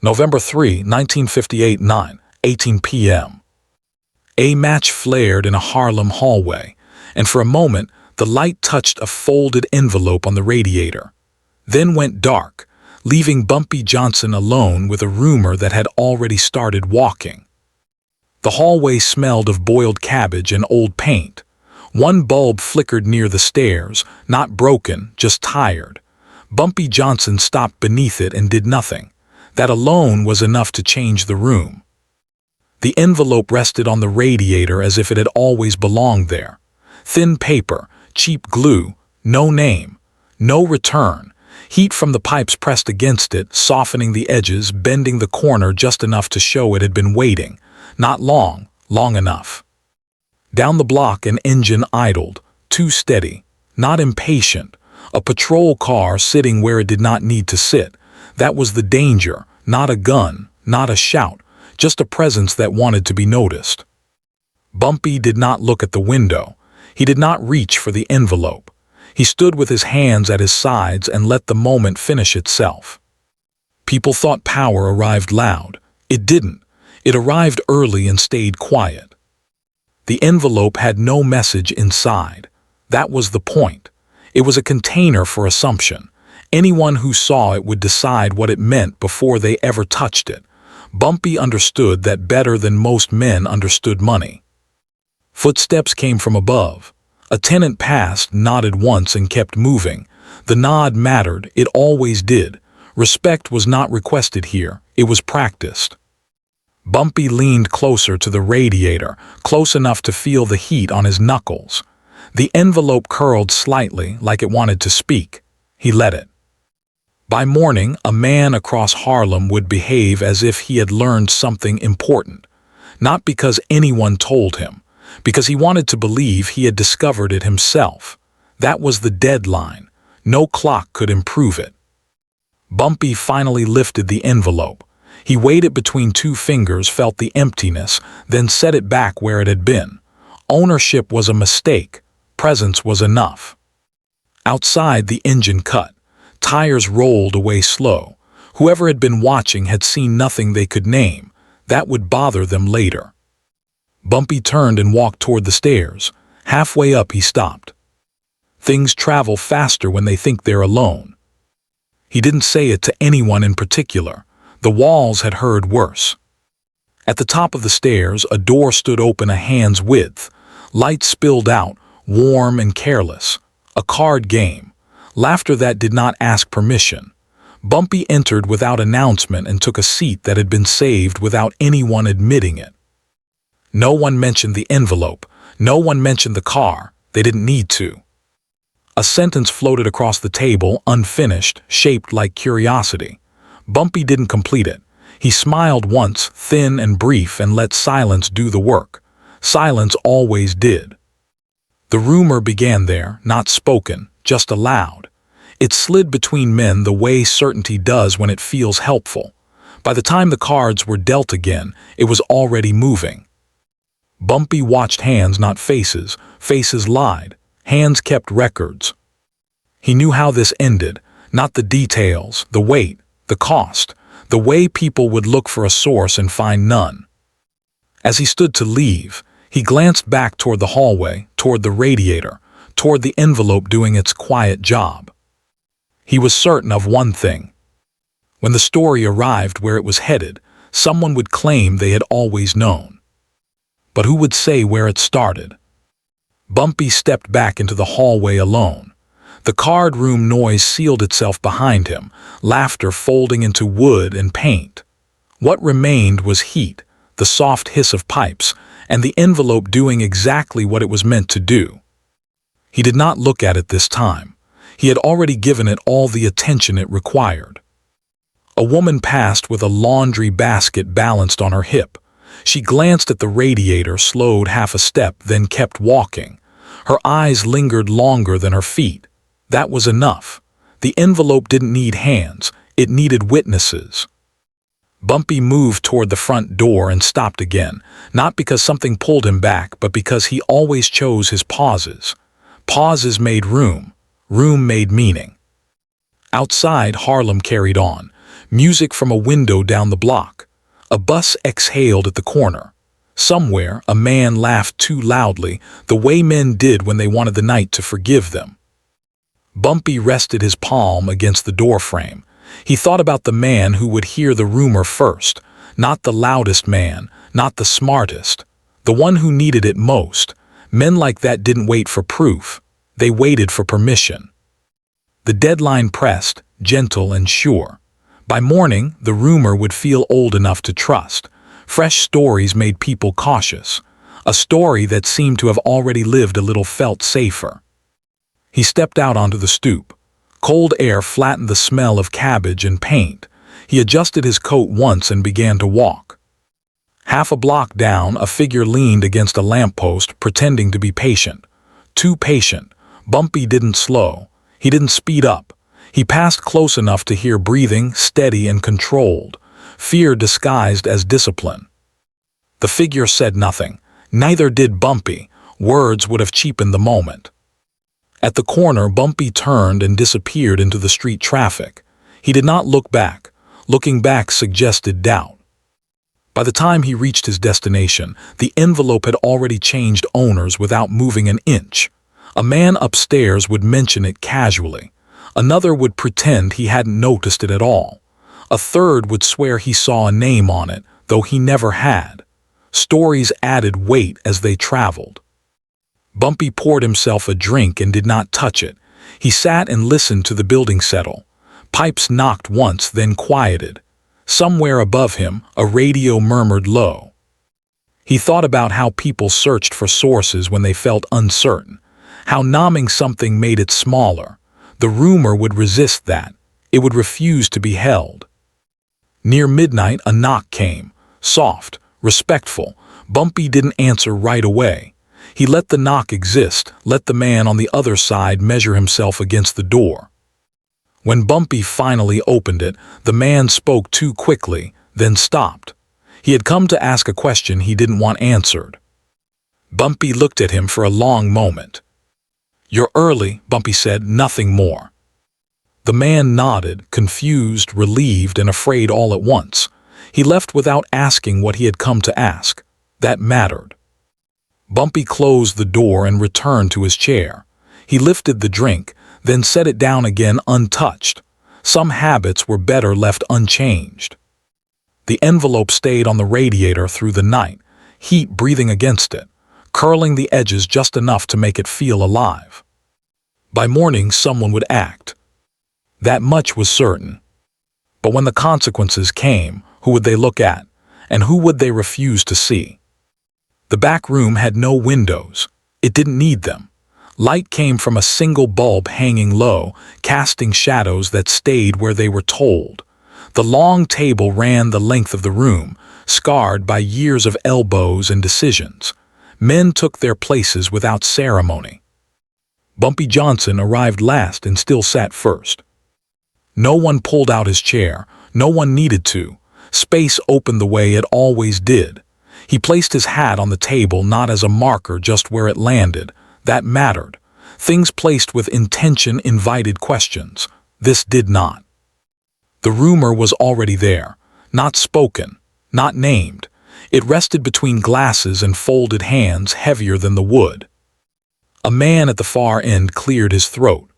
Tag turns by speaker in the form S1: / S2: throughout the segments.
S1: November 3, 1958, 9:18 p.m. A match flared in a Harlem hallway, and for a moment the light touched a folded envelope on the radiator, then went dark, leaving Bumpy Johnson alone with a rumor that had already started walking. The hallway smelled of boiled cabbage and old paint. One bulb flickered near the stairs, not broken, just tired. Bumpy Johnson stopped beneath it and did nothing. That alone was enough to change the room. The envelope rested on the radiator as if it had always belonged there. Thin paper, cheap glue, no name, no return. Heat from the pipes pressed against it, softening the edges, bending the corner just enough to show it had been waiting. Not long, long enough. Down the block an engine idled, too steady, not impatient. A patrol car sitting where it did not need to sit. That was the danger, not a gun, not a shout, just a presence that wanted to be noticed. Bumpy did not look at the window. He did not reach for the envelope. He stood with his hands at his sides and let the moment finish itself. People thought power arrived loud. It didn't. It arrived early and stayed quiet. The envelope had no message inside. That was the point. It was a container for assumption. Anyone who saw it would decide what it meant before they ever touched it. Bumpy understood that better than most men understood money. Footsteps came from above. A tenant passed, nodded once, and kept moving. The nod mattered. It always did. Respect was not requested here. It was practiced. Bumpy leaned closer to the radiator, close enough to feel the heat on his knuckles. The envelope curled slightly, like it wanted to speak. He let it. By morning, a man across Harlem would behave as if he had learned something important. Not because anyone told him, because he wanted to believe he had discovered it himself. That was the deadline. No clock could improve it. Bumpy finally lifted the envelope. He weighed it between two fingers, felt the emptiness, then set it back where it had been. Ownership was a mistake. Presence was enough. Outside, the engine cut. Tires rolled away slow. Whoever had been watching had seen nothing they could name. That would bother them later. Bumpy turned and walked toward the stairs. Halfway up, he stopped. Things travel faster when they think they're alone. He didn't say it to anyone in particular. The walls had heard worse. At the top of the stairs, a door stood open a hand's width. Light spilled out, warm and careless. A card game. Laughter that did not ask permission. Bumpy entered without announcement and took a seat that had been saved without anyone admitting it. No one mentioned the envelope. No one mentioned the car. They didn't need to. A sentence floated across the table, unfinished, shaped like curiosity. Bumpy didn't complete it. He smiled once, thin and brief, and let silence do the work. Silence always did. The rumor began there, not spoken, just aloud. It slid between men the way certainty does when it feels helpful. By the time the cards were dealt again, it was already moving. Bumpy watched hands, not faces. Faces lied. Hands kept records. He knew how this ended, not the details, the weight, the cost, the way people would look for a source and find none. As he stood to leave, he glanced back toward the hallway, toward the radiator, toward the envelope doing its quiet job. He was certain of one thing. When the story arrived where it was headed, someone would claim they had always known. But who would say where it started? Bumpy stepped back into the hallway alone. The card room noise sealed itself behind him, laughter folding into wood and paint. What remained was heat, the soft hiss of pipes, and the envelope doing exactly what it was meant to do. He did not look at it this time. He had already given it all the attention it required. A woman passed with a laundry basket balanced on her hip. She glanced at the radiator, slowed half a step, then kept walking. Her eyes lingered longer than her feet. That was enough. The envelope didn't need hands. It needed witnesses. Bumpy moved toward the front door and stopped again, not because something pulled him back, but because he always chose his pauses. Pauses made room. Room made meaning. Outside, Harlem carried on. Music from a window down the block. A bus exhaled at the corner. Somewhere, a man laughed too loudly, the way men did when they wanted the night to forgive them. Bumpy rested his palm against the doorframe. He thought about the man who would hear the rumor first, not the loudest man, not the smartest, the one who needed it most. Men like that didn't wait for proof. They waited for permission. The deadline pressed, gentle and sure. By morning, the rumor would feel old enough to trust. Fresh stories made people cautious. A story that seemed to have already lived a little felt safer. He stepped out onto the stoop. Cold air flattened the smell of cabbage and paint. He adjusted his coat once and began to walk. Half a block down, a figure leaned against a lamppost, pretending to be patient. Too patient. Bumpy didn't slow. He didn't speed up. He passed close enough to hear breathing, steady and controlled. Fear disguised as discipline. The figure said nothing. Neither did Bumpy. Words would have cheapened the moment. At the corner, Bumpy turned and disappeared into the street traffic. He did not look back. Looking back suggested doubt. By the time he reached his destination, the envelope had already changed owners without moving an inch. A man upstairs would mention it casually. Another would pretend he hadn't noticed it at all. A third would swear he saw a name on it, though he never had. Stories added weight as they traveled. Bumpy poured himself a drink and did not touch it. He sat and listened to the building settle. Pipes knocked once, then quieted. Somewhere above him, a radio murmured low. He thought about how people searched for sources when they felt uncertain, how numbing something made it smaller. The rumor would resist that. It would refuse to be held. Near midnight, a knock came, soft, respectful. Bumpy didn't answer right away. He let the knock exist, let the man on the other side measure himself against the door. When Bumpy finally opened it, the man spoke too quickly, then stopped. He had come to ask a question he didn't want answered. Bumpy looked at him for a long moment. "You're early," Bumpy said, nothing more. The man nodded, confused, relieved, and afraid all at once. He left without asking what he had come to ask. That mattered. Bumpy closed the door and returned to his chair. He lifted the drink, then set it down again untouched. Some habits were better left unchanged. The envelope stayed on the radiator through the night, heat breathing against it, curling the edges just enough to make it feel alive. By morning, someone would act. That much was certain. But when the consequences came, who would they look at, and who would they refuse to see? The back room had no windows. It didn't need them. Light came from a single bulb hanging low, casting shadows that stayed where they were told. The long table ran the length of the room, scarred by years of elbows and decisions. Men took their places without ceremony. Bumpy Johnson arrived last and still sat first. No one pulled out his chair. No one needed to. Space opened the way it always did. He placed his hat on the table not as a marker just where it landed. That mattered. Things placed with intention invited questions. This did not. The rumor was already there, not spoken, not named. It rested between glasses and folded hands heavier than the wood. A man at the far end cleared his throat.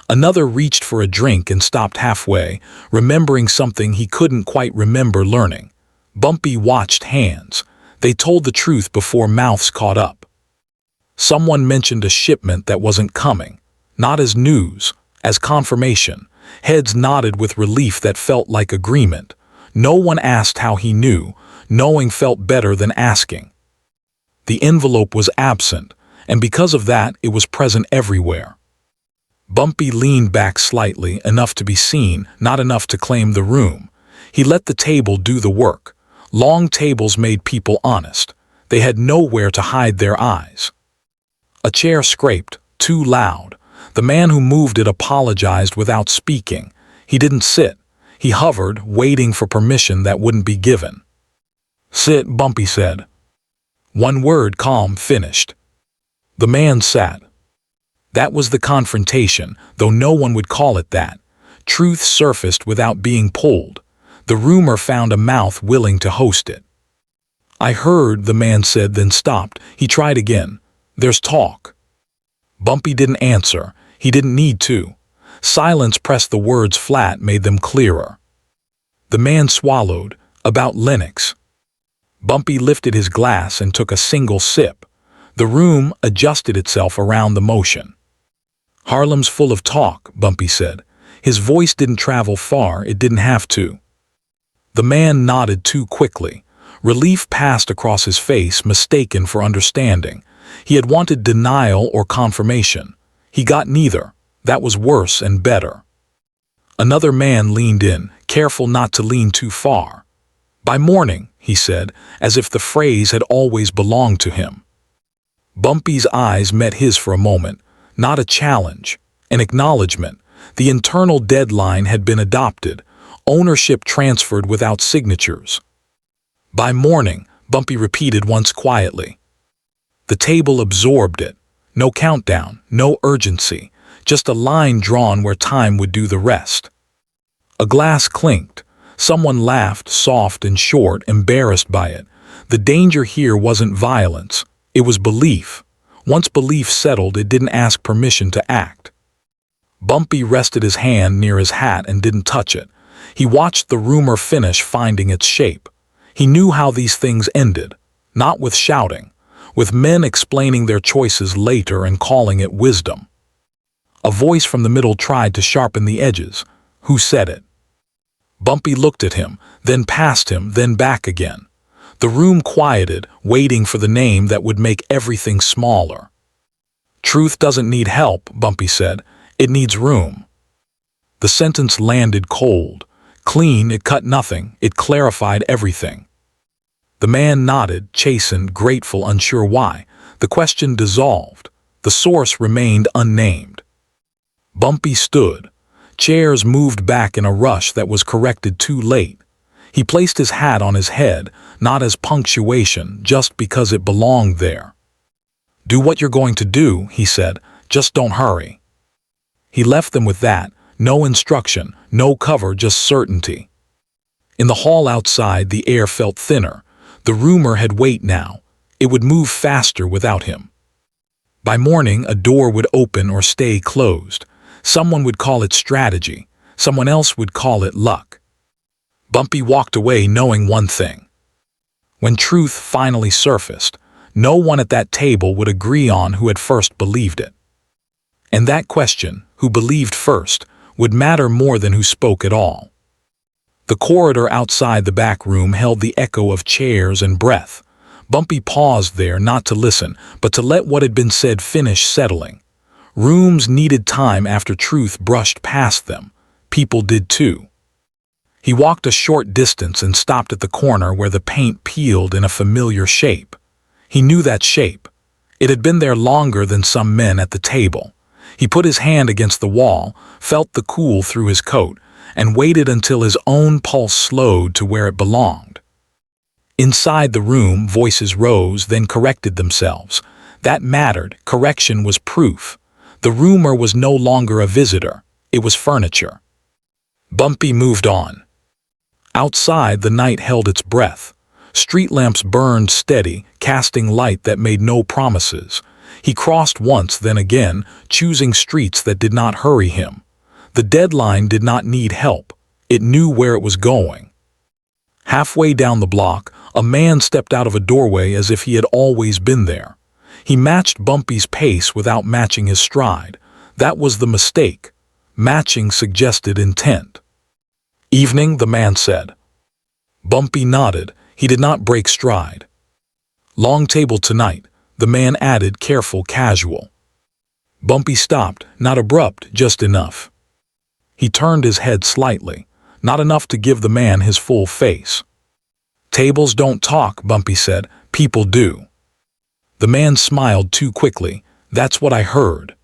S1: Another reached for a drink and stopped halfway, remembering something he couldn't quite remember learning. Bumpy watched hands. They told the truth before mouths caught up. Someone mentioned a shipment that wasn't coming, not as news, as confirmation. Heads nodded with relief that felt like agreement. No one asked how he knew. Knowing felt better than asking. The envelope was absent, and because of that, it was present everywhere. Bumpy leaned back slightly, enough to be seen, not enough to claim the room. He let the table do the work. Long tables made people honest. They had nowhere to hide their eyes. A chair scraped, too loud. The man who moved it apologized without speaking. He didn't sit. He hovered, waiting for permission that wouldn't be given. "Sit," Bumpy said. One word, calm, finished. The man sat. That was the confrontation, though no one would call it that. Truth surfaced without being pulled. The rumor found a mouth willing to host it. "I heard," the man said, then stopped. He tried again. "There's talk." Bumpy didn't answer. He didn't need to. Silence pressed the words flat, made them clearer. The man swallowed. "About Lennox." Bumpy lifted his glass and took a single sip. The room adjusted itself around the motion. "Harlem's full of talk," Bumpy said. His voice didn't travel far, it didn't have to. The man nodded too quickly. Relief passed across his face, mistaken for understanding. He had wanted denial or confirmation. He got neither. That was worse and better. Another man leaned in, careful not to lean too far. "By morning," he said, as if the phrase had always belonged to him. Bumpy's eyes met his for a moment, not a challenge, an acknowledgement. The internal deadline had been adopted, ownership transferred without signatures. "By morning," Bumpy repeated once quietly. The table absorbed it. No countdown, no urgency, just a line drawn where time would do the rest. A glass clinked. Someone laughed, soft and short, embarrassed by it. The danger here wasn't violence. It was belief. Once belief settled, it didn't ask permission to act. Bumpy rested his hand near his hat and didn't touch it. He watched the rumor finish, finding its shape. He knew how these things ended. Not with shouting. With men explaining their choices later and calling it wisdom. A voice from the middle tried to sharpen the edges. Who said it? Bumpy looked at him, then past him, then back again. The room quieted, waiting for the name that would make everything smaller. "Truth doesn't need help," Bumpy said. "It needs room." The sentence landed cold. Clean, it cut nothing, it clarified everything. The man nodded, chastened, grateful, unsure why. The question dissolved. The source remained unnamed. Bumpy stood. Chairs moved back in a rush that was corrected too late. He placed his hat on his head, not as punctuation, just because it belonged there. "Do what you're going to do," he said. "Just don't hurry." He left them with that. No instruction, no cover, just certainty. In the hall outside, the air felt thinner. The rumor had weight now. It would move faster without him. By morning, a door would open or stay closed. Someone would call it strategy. Someone else would call it luck. Bumpy walked away knowing one thing. When truth finally surfaced, no one at that table would agree on who had first believed it. And that question, who believed first, would matter more than who spoke at all. The corridor outside the back room held the echo of chairs and breath. Bumpy paused there, not to listen, but to let what had been said finish settling. Rooms needed time after truth brushed past them. People did too. He walked a short distance and stopped at the corner where the paint peeled in a familiar shape. He knew that shape. It had been there longer than some men at the table. He put his hand against the wall, felt the cool through his coat, and waited until his own pulse slowed to where it belonged. Inside the room, voices rose, then corrected themselves. That mattered. Correction was proof. The rumor was no longer a visitor. It was furniture. Bumpy moved on. Outside, the night held its breath. Street lamps burned steady, casting light that made no promises. He crossed once, then again, choosing streets that did not hurry him. The deadline did not need help. It knew where it was going. Halfway down the block, a man stepped out of a doorway as if he had always been there. He matched Bumpy's pace without matching his stride. That was the mistake. Matching suggested intent. "Evening," the man said. Bumpy nodded. He did not break stride. "Long table tonight," the man added, careful, casual. Bumpy stopped, not abrupt, just enough. He turned his head slightly, not enough to give the man his full face. "Tables don't talk," Bumpy said. "People do." The man smiled too quickly. "That's what I heard."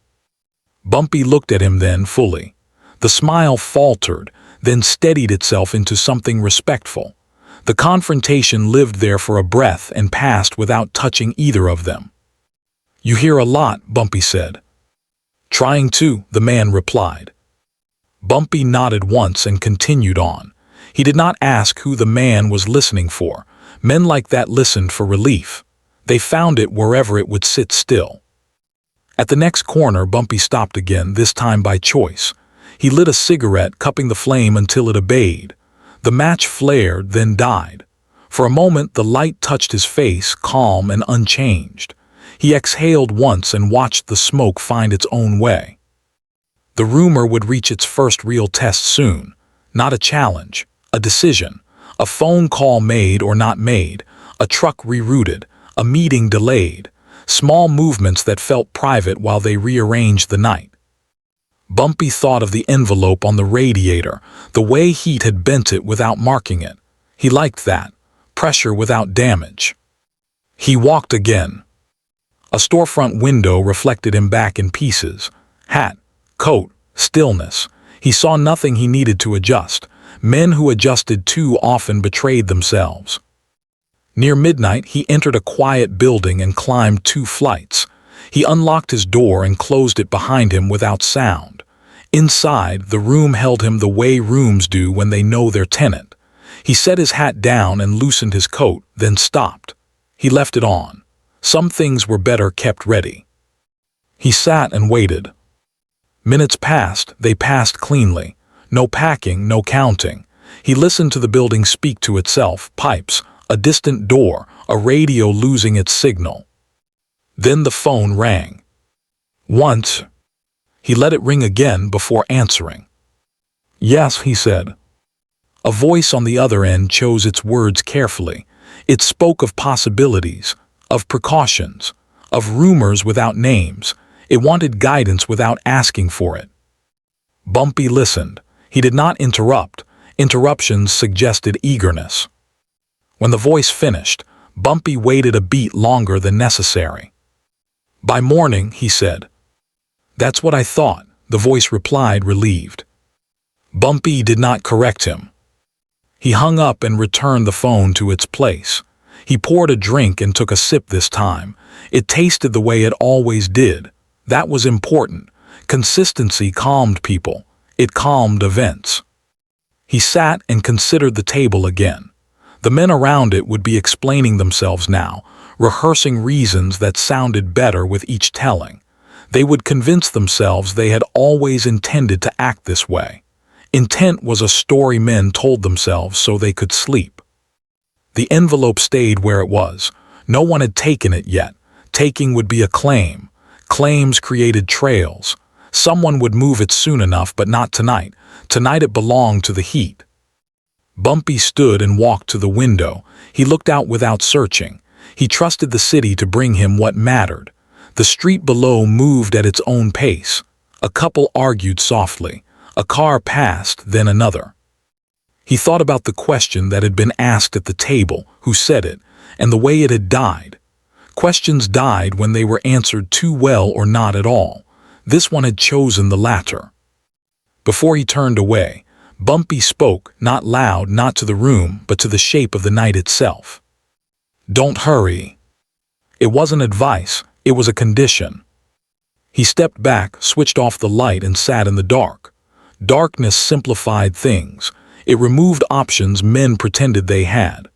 S1: Bumpy looked at him then fully. The smile faltered, then steadied itself into something respectful. The confrontation lived there for a breath and passed without touching either of them. "You hear a lot," Bumpy said. "Trying to," the man replied. Bumpy nodded once and continued on. He did not ask who the man was listening for. Men like that listened for relief. They found it wherever it would sit still. At the next corner, Bumpy stopped again, this time by choice. He lit a cigarette, cupping the flame until it obeyed. The match flared, then died. For a moment, the light touched his face, calm and unchanged. He exhaled once and watched the smoke find its own way. The rumor would reach its first real test soon. Not a challenge, a decision. A phone call made or not made. A truck rerouted. A meeting delayed. Small movements that felt private while they rearranged the night. Bumpy thought of the envelope on the radiator, the way heat had bent it without marking it. He liked that. Pressure without damage. He walked again. A storefront window reflected him back in pieces. Hat, coat, stillness. He saw nothing he needed to adjust. Men who adjusted too often betrayed themselves. Near midnight, he entered a quiet building and climbed 2 flights. He unlocked his door and closed it behind him without sound. Inside, the room held him the way rooms do when they know their tenant. He set his hat down and loosened his coat, then stopped. He left it on. Some things were better kept ready. He sat and waited. Minutes passed, they passed cleanly. No packing, no counting. He listened to the building speak to itself, pipes, a distant door, a radio losing its signal. Then the phone rang. Once. He let it ring again before answering. Yes, he said. A voice on the other end chose its words carefully. It spoke of possibilities, of precautions, of rumors without names. It wanted guidance without asking for it. Bumpy listened. He did not interrupt. Interruptions suggested eagerness. When the voice finished, Bumpy waited a beat longer than necessary. By morning, he said. That's what I thought, the voice replied, relieved. Bumpy did not correct him. He hung up and returned the phone to its place. He poured a drink and took a sip this time. It tasted the way it always did. That was important. Consistency calmed people. It calmed events. He sat and considered the table again. The men around it would be explaining themselves now, rehearsing reasons that sounded better with each telling. They would convince themselves they had always intended to act this way. Intent was a story men told themselves so they could sleep. The envelope stayed where it was. No one had taken it yet. Taking would be a claim. Claims created trails. Someone would move it soon enough, but not tonight. Tonight it belonged to the heat. Bumpy stood and walked to the window. He looked out without searching. He trusted the city to bring him what mattered. The street below moved at its own pace. A couple argued softly. A car passed, then another. He thought about the question that had been asked at the table, who said it, and the way it had died. Questions died when they were answered too well or not at all. This one had chosen the latter. Before he turned away, Bumpy spoke, not loud, not to the room, but to the shape of the night itself. Don't hurry. It wasn't advice, it was a condition. He stepped back, switched off the light, and sat in the dark. Darkness simplified things. It removed options men pretended they had.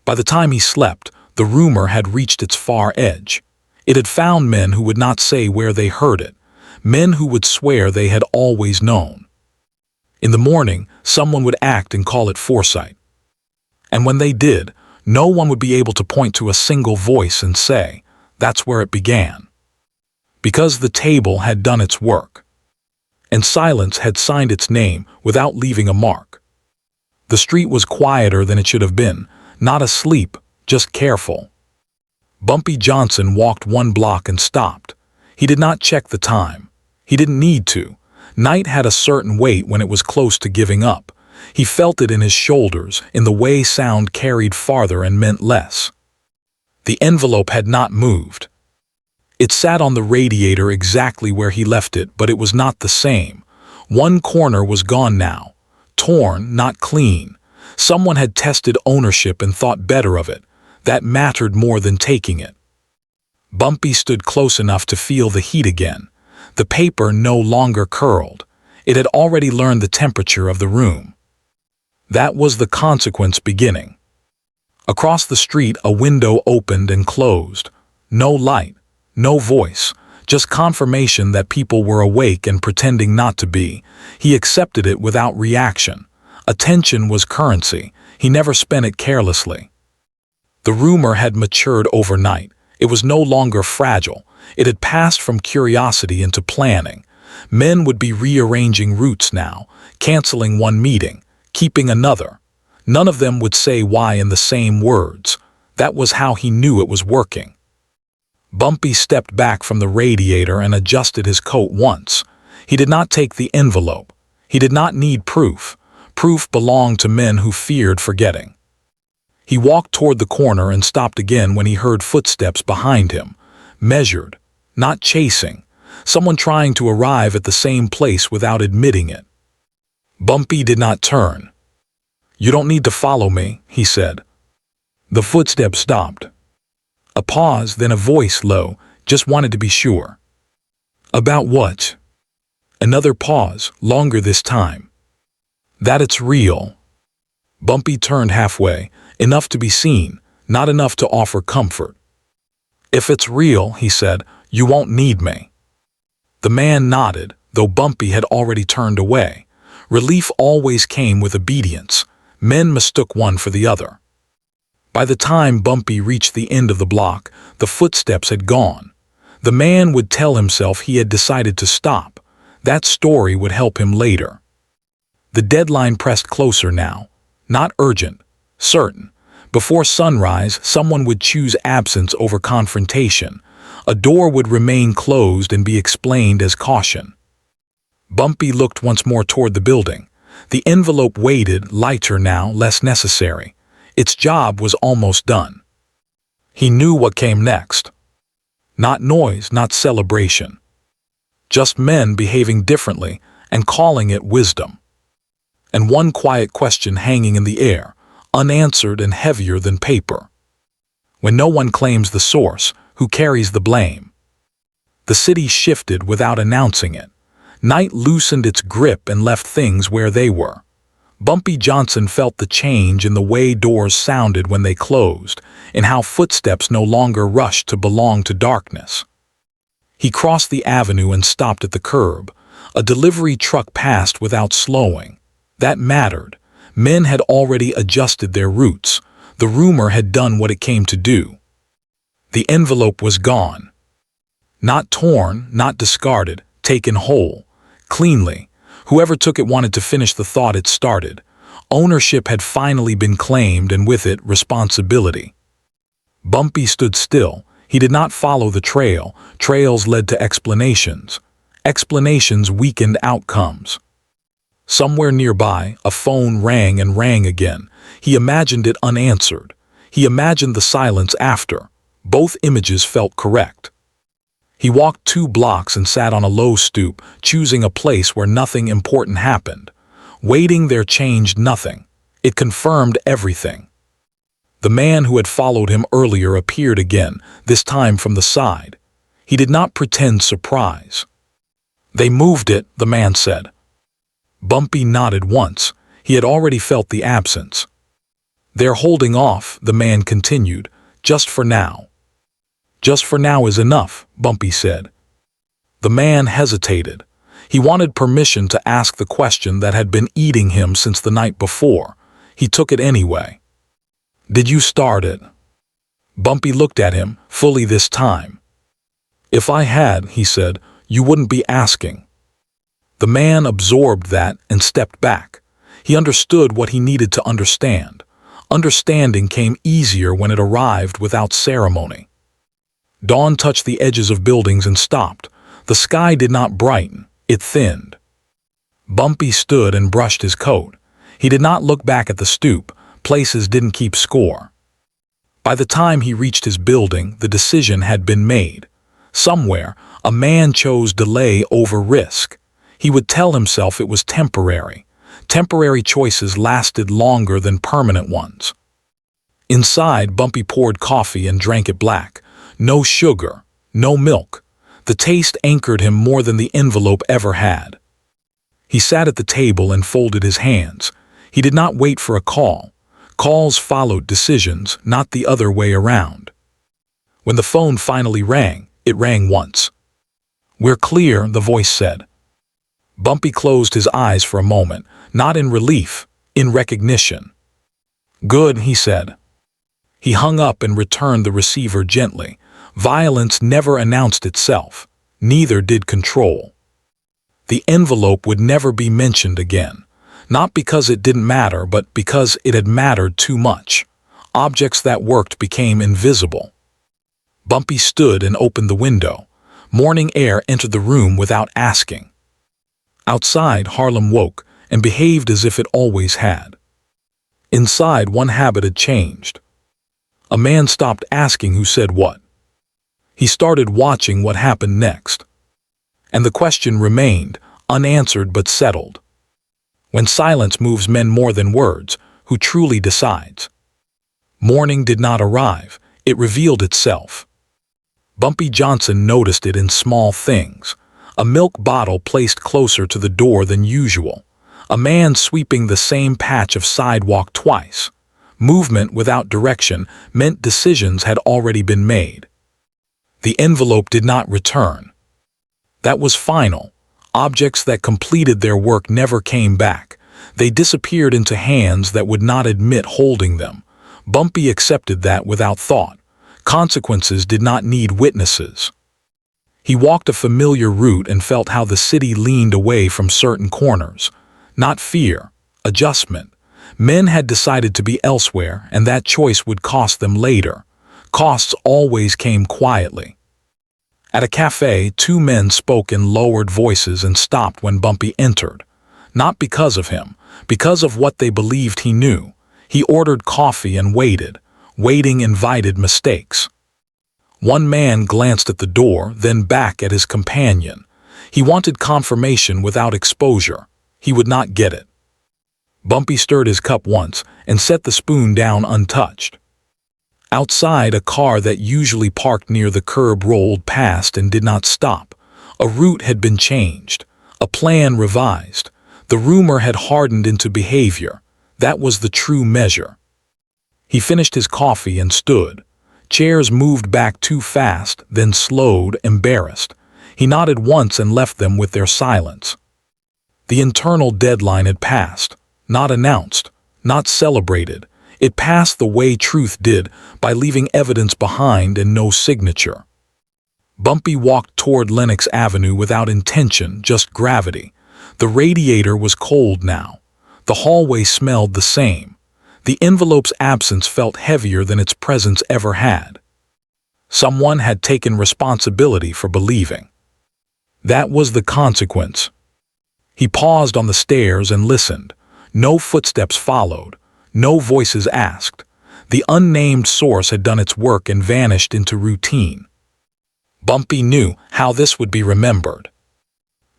S1: By the time he slept, the rumor had reached its far edge. It had found men who would not say where they heard it, men who would swear they had always known. In the morning, someone would act and call it foresight. And when they did, no one would be able to point to a single voice and say, that's where it began. Because the table had done its work. And silence had signed its name without leaving a mark. The street was quieter than it should have been, not asleep, just careful. Bumpy Johnson walked 1 block and stopped. He did not check the time. He didn't need to. Night had a certain weight when it was close to giving up. He felt it in his shoulders, in the way sound carried farther and meant less. The envelope had not moved. It sat on the radiator exactly where he left it, but it was not the same. One corner was gone now. Torn, not clean. Someone had tested ownership and thought better of it. That mattered more than taking it. Bumpy stood close enough to feel the heat again. The paper no longer curled. It had already learned the temperature of the room. That was the consequence beginning. Across the street, a window opened and closed. No light, no voice, just confirmation that people were awake and pretending not to be. He accepted it without reaction. Attention was currency. He never spent it carelessly. The rumor had matured overnight. It was no longer fragile. It had passed from curiosity into planning. Men would be rearranging routes now, canceling one meeting, keeping another. None of them would say why in the same words. That was how he knew it was working. Bumpy stepped back from the radiator and adjusted his coat once. He did not take the envelope. He did not need proof. Proof belonged to men who feared forgetting. He walked toward the corner and stopped again when he heard footsteps behind him. Measured, not chasing. Someone trying to arrive at the same place without admitting it. Bumpy did not turn. "You don't need to follow me," he said. The footsteps stopped. A pause, then a voice low, "Just wanted to be sure." "About what?" Another pause, longer this time. "That it's real." Bumpy turned halfway, enough to be seen, not enough to offer comfort. "If it's real," he said, "you won't need me." The man nodded, though Bumpy had already turned away. Relief always came with obedience. Men mistook one for the other. By the time Bumpy reached the end of the block, the footsteps had gone. The man would tell himself he had decided to stop. That story would help him later. The deadline pressed closer now. Not urgent, certain. Before sunrise, someone would choose absence over confrontation. A door would remain closed and be explained as caution. Bumpy looked once more toward the building. The envelope waited, lighter now, less necessary. Its job was almost done. He knew what came next. Not noise, not celebration. Just men behaving differently and calling it wisdom. And one quiet question hanging in the air, unanswered and heavier than paper. When no one claims the source, who carries the blame? The city shifted without announcing it. Night loosened its grip and left things where they were. Bumpy Johnson felt the change in the way doors sounded when they closed, in how footsteps no longer rushed to belong to darkness. He crossed the avenue and stopped at the curb. A delivery truck passed without slowing. That mattered. Men had already adjusted their routes. The rumor had done what it came to do. The envelope was gone. Not torn, not discarded, taken whole, cleanly. Whoever took it wanted to finish the thought it started. Ownership had finally been claimed, and with it, responsibility. Bumpy stood still. He did not follow the trail. Trails led to explanations. Explanations weakened outcomes. Somewhere nearby, a phone rang and rang again. He imagined it unanswered. He imagined the silence after. Both images felt correct. He walked 2 blocks and sat on a low stoop, choosing a place where nothing important happened. Waiting there changed nothing. It confirmed everything. The man who had followed him earlier appeared again, this time from the side. He did not pretend surprise. "They moved it," the man said. Bumpy nodded once. He had already felt the absence. "They're holding off," the man continued, "just for now." "Just for now is enough," Bumpy said. The man hesitated. He wanted permission to ask the question that had been eating him since the night before. He took it anyway. "Did you start it?" Bumpy looked at him, fully this time. "If I had," he said, "you wouldn't be asking." The man absorbed that and stepped back. He understood what he needed to understand. Understanding came easier when it arrived without ceremony. Dawn touched the edges of buildings and stopped. The sky did not brighten, it thinned. Bumpy stood and brushed his coat. He did not look back at the stoop. Places didn't keep score. By the time he reached his building, the decision had been made. Somewhere, a man chose delay over risk. He would tell himself it was temporary. Temporary choices lasted longer than permanent ones. Inside, Bumpy poured coffee and drank it black. No sugar, no milk. The taste anchored him more than the envelope ever had. He sat at the table and folded his hands. He did not wait for a call. Calls followed decisions, not the other way around. When the phone finally rang, it rang once. "We're clear," the voice said. Bumpy closed his eyes for a moment, not in relief, in recognition. "Good," he said. He hung up and returned the receiver gently. Violence never announced itself. Neither did control. The envelope would never be mentioned again. Not because it didn't matter, but because it had mattered too much. Objects that worked became invisible. Bumpy stood and opened the window. Morning air entered the room without asking. Outside, Harlem woke and behaved as if it always had. Inside, one habit had changed. A man stopped asking who said what. He started watching what happened next. And the question remained, unanswered but settled. When silence moves men more than words, who truly decides? Morning did not arrive, it revealed itself. Bumpy Johnson noticed it in small things. A milk bottle placed closer to the door than usual. A man sweeping the same patch of sidewalk twice. Movement without direction meant decisions had already been made. The envelope did not return. That was final. Objects that completed their work never came back. They disappeared into hands that would not admit holding them. Bumpy accepted that without thought. Consequences did not need witnesses. He walked a familiar route and felt how the city leaned away from certain corners. Not fear, adjustment. Men had decided to be elsewhere, and that choice would cost them later. Costs always came quietly. At a cafe, two men spoke in lowered voices and stopped when Bumpy entered. Not because of him, because of what they believed he knew. He ordered coffee and waited. Waiting invited mistakes. One man glanced at the door, then back at his companion. He wanted confirmation without exposure. He would not get it. Bumpy stirred his cup once and set the spoon down untouched. Outside, a car that usually parked near the curb rolled past and did not stop. A route had been changed. A plan revised. The rumor had hardened into behavior. That was the true measure. He finished his coffee and stood. Chairs moved back too fast, then slowed, embarrassed. He nodded once and left them with their silence. The internal deadline had passed. Not announced, not celebrated. It passed the way truth did, by leaving evidence behind and no signature. Bumpy walked toward Lenox Avenue without intention, just gravity. The radiator was cold now. The hallway smelled the same. The envelope's absence felt heavier than its presence ever had. Someone had taken responsibility for believing. That was the consequence. He paused on the stairs and listened. No footsteps followed. No voices asked. The unnamed source had done its work and vanished into routine. Bumpy knew how this would be remembered.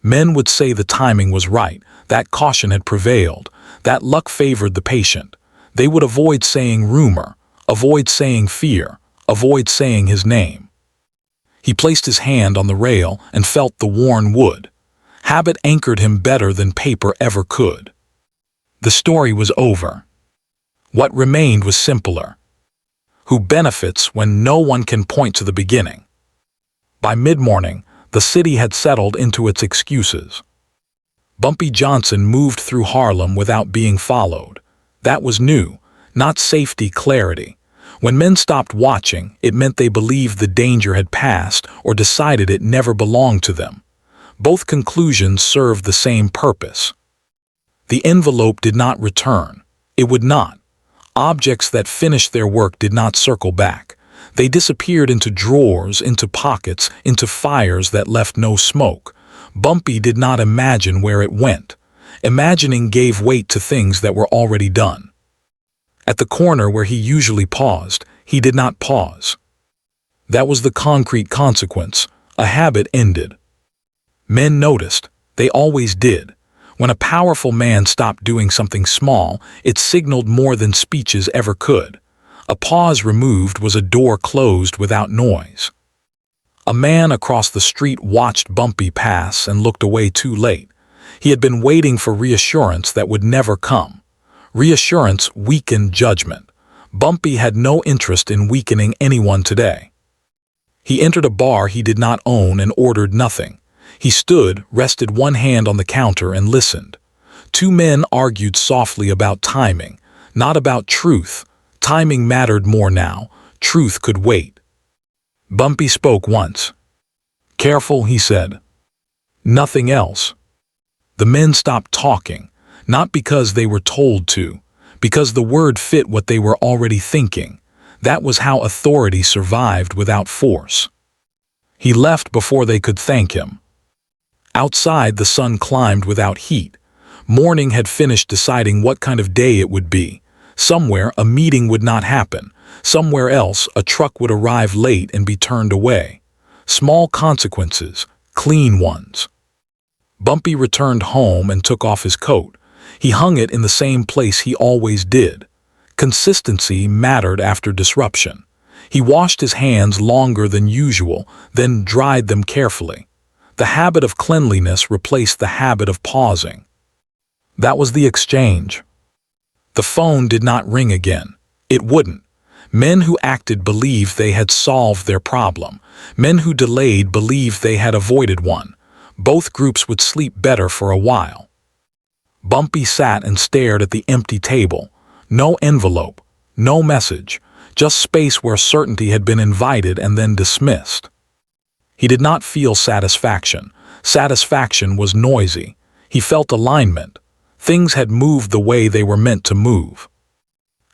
S1: Men would say the timing was right, that caution had prevailed, that luck favored the patient. They would avoid saying rumor, avoid saying fear, avoid saying his name. He placed his hand on the rail and felt the worn wood. Habit anchored him better than paper ever could. The story was over. What remained was simpler. Who benefits when no one can point to the beginning? By mid-morning, the city had settled into its excuses. Bumpy Johnson moved through Harlem without being followed. That was new, not safety, clarity. When men stopped watching, it meant they believed the danger had passed or decided it never belonged to them. Both conclusions served the same purpose. The envelope did not return. It would not. Objects that finished their work did not circle back. They disappeared into drawers, into pockets, into fires that left no smoke. Bumpy did not imagine where it went. Imagining gave weight to things that were already done. At the corner where he usually paused, he did not pause. That was the concrete consequence. A habit ended. Men noticed. They always did. When a powerful man stopped doing something small, it signaled more than speeches ever could. A pause removed was a door closed without noise. A man across the street watched Bumpy pass and looked away too late. He had been waiting for reassurance that would never come. Reassurance weakened judgment. Bumpy had no interest in weakening anyone today. He entered a bar he did not own and ordered nothing. He stood, rested one hand on the counter and listened. Two men argued softly about timing, not about truth. Timing mattered more now. Truth could wait. Bumpy spoke once. "Careful," he said. Nothing else. The men stopped talking, not because they were told to, because the word fit what they were already thinking. That was how authority survived without force. He left before they could thank him. Outside, the sun climbed without heat. Morning had finished deciding what kind of day it would be. Somewhere, a meeting would not happen. Somewhere else, a truck would arrive late and be turned away. Small consequences, clean ones. Bumpy returned home and took off his coat. He hung it in the same place he always did. Consistency mattered after disruption. He washed his hands longer than usual, then dried them carefully. The habit of cleanliness replaced the habit of pausing. That was the exchange. The phone did not ring again. It wouldn't. Men who acted believed they had solved their problem. Men who delayed believed they had avoided one. Both groups would sleep better for a while. Bumpy sat and stared at the empty table. No envelope, no message, just space where certainty had been invited and then dismissed. He did not feel satisfaction. Satisfaction was noisy. He felt alignment. Things had moved the way they were meant to move.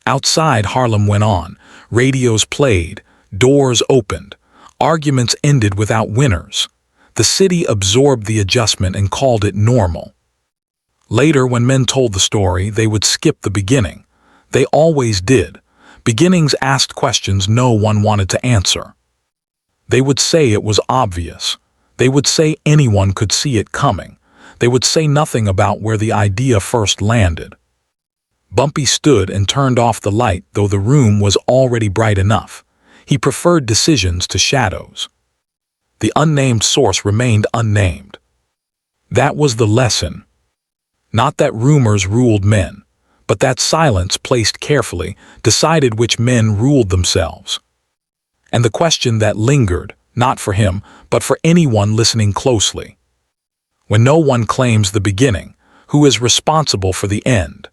S1: Outside, Harlem went on. Radios played. Doors opened. Arguments ended without winners. The city absorbed the adjustment and called it normal. Later, when men told the story, they would skip the beginning. They always did. Beginnings asked questions no one wanted to answer. They would say it was obvious. They would say anyone could see it coming. They would say nothing about where the idea first landed. Bumpy stood and turned off the light, though the room was already bright enough. He preferred decisions to shadows. The unnamed source remained unnamed. That was the lesson. Not that rumors ruled men, but that silence, placed carefully, decided which men ruled themselves. And the question that lingered, not for him, but for anyone listening closely. When no one claims the beginning, who is responsible for the end?